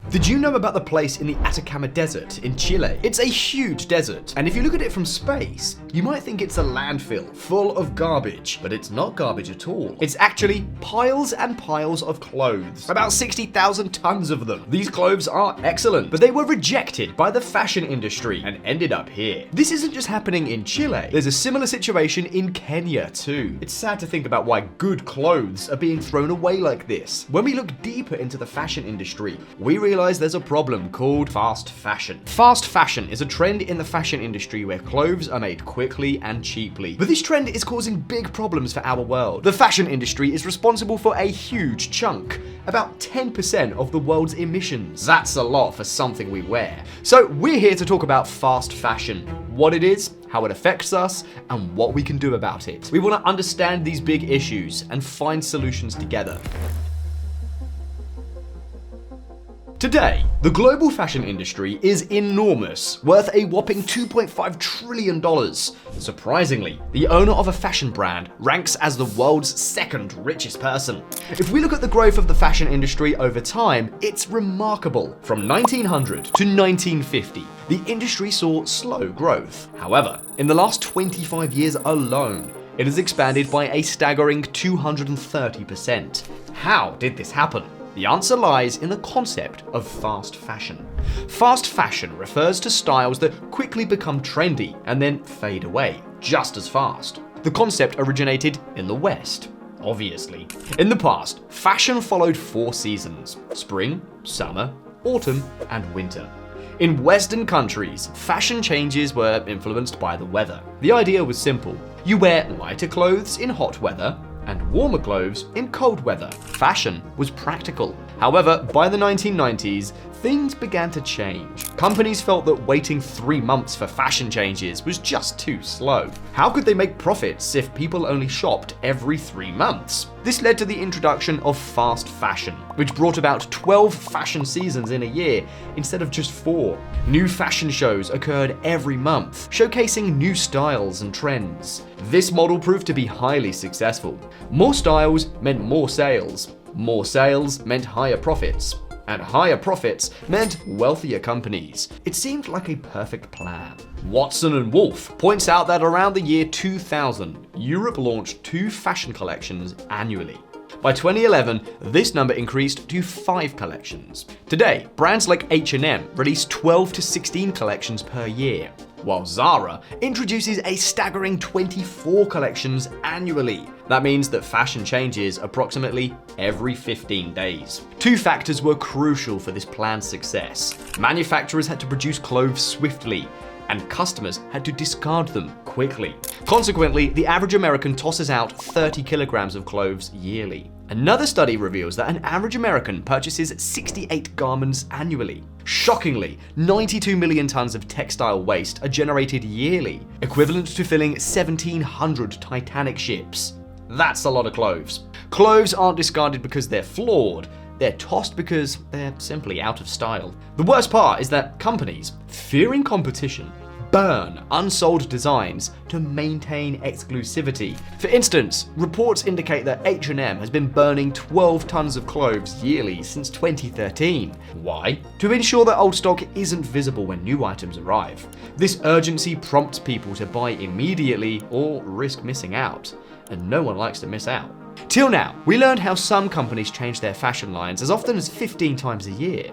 Did you know about the place in the Atacama Desert in Chile? It's a huge desert, and if you look at it from space, you might think it's a landfill full of garbage, but it's not garbage at all. It's actually piles and piles of clothes, about 60,000 tons of them. These clothes are excellent, but they were rejected by the fashion industry and ended up here. This isn't just happening in Chile. There's a similar situation in Kenya too. It's sad to think about why good clothes are being thrown away like this. When we look deeper into the fashion industry, we realize there's a problem called fast fashion. Fast fashion is a trend in the fashion industry where clothes are made quickly and cheaply. But this trend is causing big problems for our world. The fashion industry is responsible for a huge chunk, about 10% of the world's emissions. That's a lot for something we wear. So we're here to talk about fast fashion, what it is, how it affects us, and what we can do about it. We want to understand these big issues and find solutions together. Today, the global fashion industry is enormous, worth a whopping $2.5 trillion. Surprisingly, the owner of a fashion brand ranks as the world's second richest person. If we look at the growth of the fashion industry over time, it's remarkable. From 1900 to 1950, the industry saw slow growth. However, in the last 25 years alone, it has expanded by a staggering 230%. How did this happen? The answer lies in the concept of fast fashion. Fast fashion refers to styles that quickly become trendy and then fade away just as fast. The concept originated in the West, obviously. In the past, fashion followed 4 seasons: spring, summer, autumn, and winter. In Western countries, fashion changes were influenced by the weather. The idea was simple. You wear lighter clothes in hot weather and warmer clothes in cold weather. Fashion was practical. However, by the 1990s, things began to change. Companies felt that waiting 3 months for fashion changes was just too slow. How could they make profits if people only shopped every 3 months? This led to the introduction of fast fashion, which brought about 12 fashion seasons in a year instead of just 4. New fashion shows occurred every month, showcasing new styles and trends. This model proved to be highly successful. More styles meant more sales. More sales meant higher profits. And higher profits meant wealthier companies. It seemed like a perfect plan. Watson & Wolf points out that around the year 2000, Europe launched 2 fashion collections annually. By 2011, this number increased to 5 collections. Today, brands like H&M release 12 to 16 collections per year, while Zara introduces a staggering 24 collections annually. That means that fashion changes approximately every 15 days. 2 factors were crucial for this plan's success. Manufacturers had to produce clothes swiftly, and customers had to discard them quickly. Consequently, the average American tosses out 30 kilograms of clothes yearly. Another study reveals that an average American purchases 68 garments annually. Shockingly, 92 million tons of textile waste are generated yearly, equivalent to filling 1,700 Titanic ships. That's a lot of clothes. Clothes aren't discarded because they're flawed. They're tossed because they're simply out of style. The worst part is that companies, fearing competition, burn unsold designs to maintain exclusivity. For instance, reports indicate that H&M has been burning 12 tons of clothes yearly since 2013. Why? To ensure that old stock isn't visible when new items arrive. This urgency prompts people to buy immediately or risk missing out, and no one likes to miss out. Till now, we learned how some companies change their fashion lines as often as 15 times a year.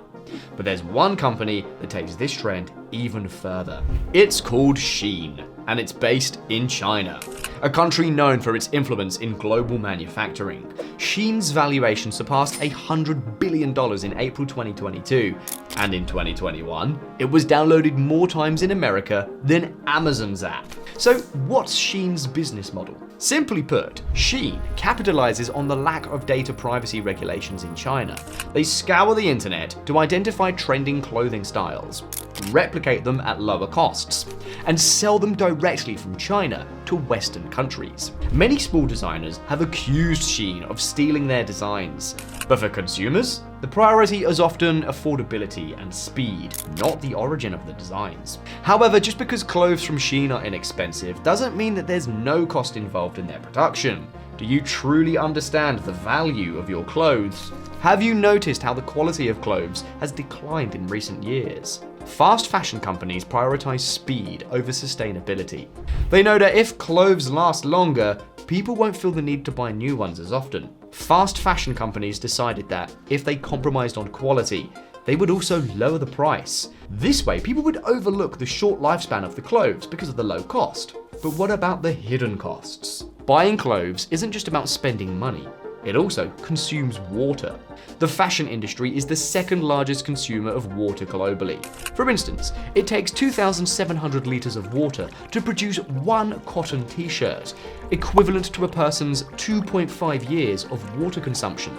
But there's one company that takes this trend even further. It's called Shein, and it's based in China, a country known for its influence in global manufacturing. Shein's valuation surpassed $100 billion in April 2022, and in 2021, it was downloaded more times in America than Amazon's app. So what's Shein's business model? Simply put, Shein capitalizes on the lack of data privacy regulations in China. They scour the internet to identify trending clothing styles. replicate them at lower costs, and sell them directly from China to Western countries. Many small designers have accused Shein of stealing their designs, but for consumers, the priority is often affordability and speed, not the origin of the designs. However, just because clothes from Shein are inexpensive doesn't mean that there's no cost involved in their production. Do you truly understand the value of your clothes? Have you noticed how the quality of clothes has declined in recent years? Fast fashion companies prioritize speed over sustainability. They know that if clothes last longer, people won't feel the need to buy new ones as often. Fast fashion companies decided that if they compromised on quality, they would also lower the price. This way, people would overlook the short lifespan of the clothes because of the low cost. But what about the hidden costs? Buying clothes isn't just about spending money. It also consumes water. The fashion industry is the second largest consumer of water globally. For instance, it takes 2,700 liters of water to produce one cotton t-shirt, equivalent to a person's 2.5 years of water consumption.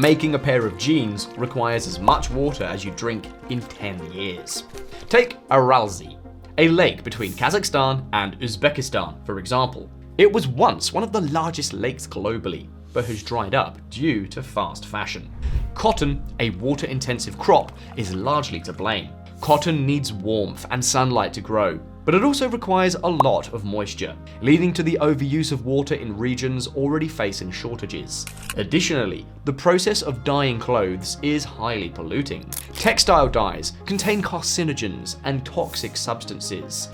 Making a pair of jeans requires as much water as you drink in 10 years. Take Aralzy, a lake between Kazakhstan and Uzbekistan, for example. It was once one of the largest lakes globally, but has dried up due to fast fashion. Cotton, a water-intensive crop, is largely to blame. Cotton needs warmth and sunlight to grow, but it also requires a lot of moisture, leading to the overuse of water in regions already facing shortages. Additionally, the process of dyeing clothes is highly polluting. Textile dyes contain carcinogens and toxic substances.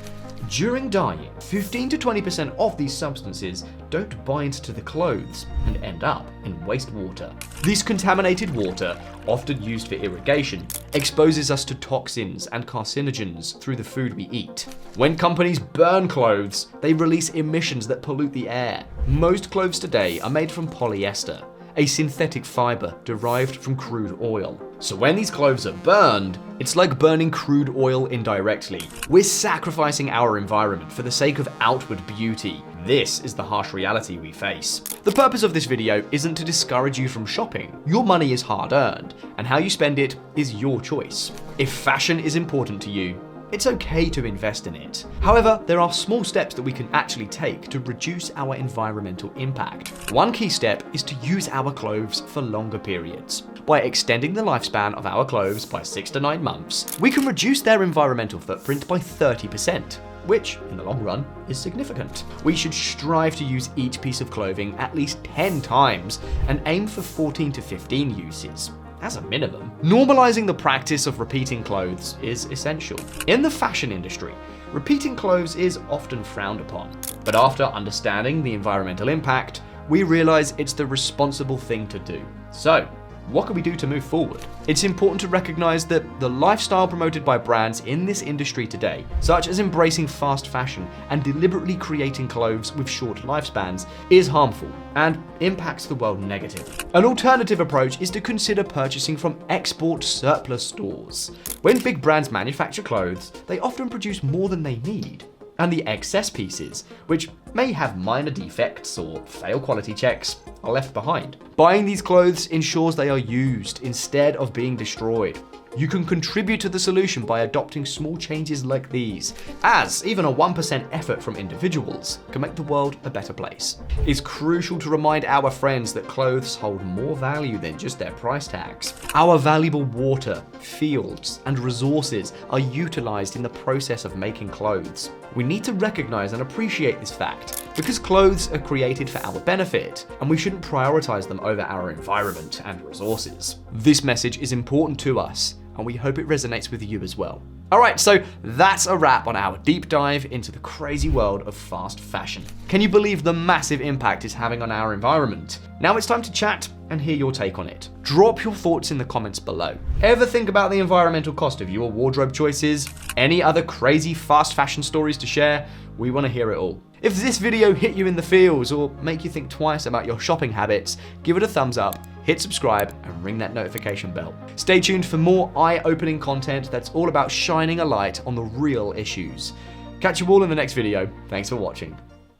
During dyeing, 15 to 20% of these substances don't bind to the clothes and end up in wastewater. This contaminated water, often used for irrigation, exposes us to toxins and carcinogens through the food we eat. When companies burn clothes, they release emissions that pollute the air. Most clothes today are made from polyester, a synthetic fiber derived from crude oil. So when these clothes are burned, it's like burning crude oil indirectly. We're sacrificing our environment for the sake of outward beauty. This is the harsh reality we face. The purpose of this video isn't to discourage you from shopping. Your money is hard earned, and how you spend it is your choice. If fashion is important to you, it's okay to invest in it. However, there are small steps that we can actually take to reduce our environmental impact. One key step is to use our clothes for longer periods. By extending the lifespan of our clothes by 6 to 9 months, we can reduce their environmental footprint by 30%, which, in the long run, is significant. We should strive to use each piece of clothing at least 10 times and aim for 14 to 15 uses. As a minimum. Normalizing the practice of repeating clothes is essential. In the fashion industry, repeating clothes is often frowned upon. But after understanding the environmental impact, we realize it's the responsible thing to do. So, what can we do to move forward? It's important to recognize that the lifestyle promoted by brands in this industry today, such as embracing fast fashion and deliberately creating clothes with short lifespans, is harmful and impacts the world negatively. An alternative approach is to consider purchasing from export surplus stores. When big brands manufacture clothes, they often produce more than they need. And the excess pieces, which may have minor defects or fail quality checks, are left behind. Buying these clothes ensures they are used instead of being destroyed. You can contribute to the solution by adopting small changes like these, as even a 1% effort from individuals can make the world a better place. It's crucial to remind our friends that clothes hold more value than just their price tags. Our valuable water, fields, and resources are utilized in the process of making clothes. We need to recognize and appreciate this fact, because clothes are created for our benefit, and we shouldn't prioritize them over our environment and resources. This message is important to us, and we hope it resonates with you as well. Alright, so that's a wrap on our deep dive into the crazy world of fast fashion. Can you believe the massive impact it's having on our environment? Now it's time to chat and hear your take on it. Drop your thoughts in the comments below. Ever think about the environmental cost of your wardrobe choices? Any other crazy fast fashion stories to share? We want to hear it all. If this video hit you in the feels or make you think twice about your shopping habits, give it a thumbs up, hit subscribe, and ring that notification bell. Stay tuned for more eye-opening content that's all about shining a light on the real issues. Catch you all in the next video. Thanks for watching.